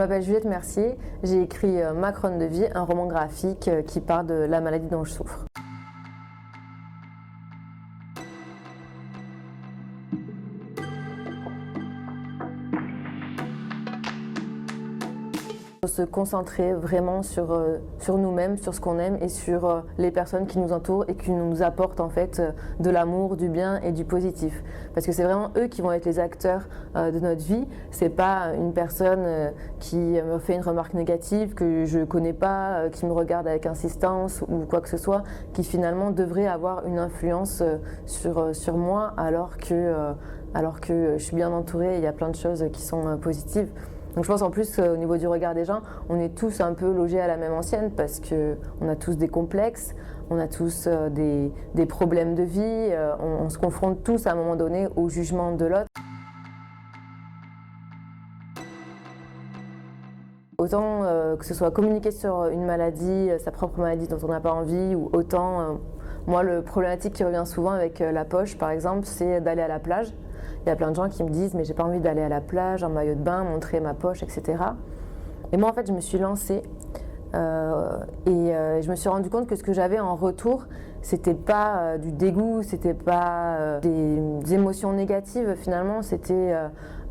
m'appelle Juliette Mercier, j'ai écrit Ma Couronne de vie, un roman graphique qui parle de la maladie dont je souffre. Se concentrer vraiment sur nous-mêmes, sur ce qu'on aime et sur les personnes qui nous entourent et qui nous apportent en fait de l'amour, du bien et du positif. Parce que c'est vraiment eux qui vont être les acteurs de notre vie. C'est pas une personne qui me fait une remarque négative que je connais pas, qui me regarde avec insistance ou quoi que ce soit, qui finalement devrait avoir une influence sur moi alors que je suis bien entourée et il y a plein de choses qui sont positives. Donc je pense en plus au niveau du regard des gens, on est tous un peu logés à la même ancienne parce qu'on a tous des complexes, on a tous des problèmes de vie, on se confronte tous à un moment donné au jugement de l'autre. Autant que ce soit communiquer sur une maladie, sa propre maladie dont on n'a pas envie, ou autant, moi le problématique qui revient souvent avec la poche par exemple, c'est d'aller à la plage. Il y a plein de gens qui me disent mais j'ai pas envie d'aller à la plage en maillot de bain, montrer ma poche, etc. Et moi en fait je me suis lancée je me suis rendu compte que ce que j'avais en retour, c'était pas du dégoût, c'était pas des émotions négatives finalement, c'était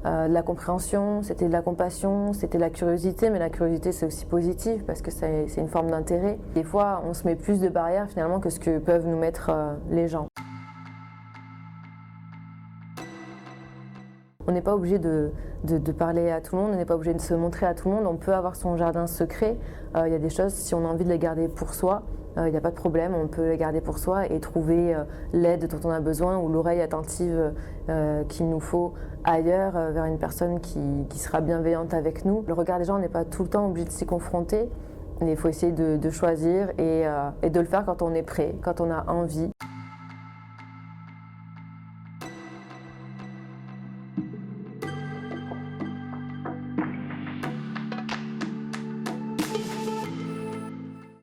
de la compréhension, c'était de la compassion, c'était de la curiosité, mais la curiosité c'est aussi positif parce que c'est une forme d'intérêt. Des fois on se met plus de barrières finalement que ce que peuvent nous mettre les gens. On n'est pas obligé de parler à tout le monde, on n'est pas obligé de se montrer à tout le monde, on peut avoir son jardin secret. Il y a des choses, si on a envie de les garder pour soi, il n'y a pas de problème, on peut les garder pour soi et trouver l'aide dont on a besoin ou l'oreille attentive qu'il nous faut ailleurs vers une personne qui sera bienveillante avec nous. Le regard des gens, on n'est pas tout le temps obligé de s'y confronter, mais il faut essayer de choisir et de le faire quand on est prêt, quand on a envie.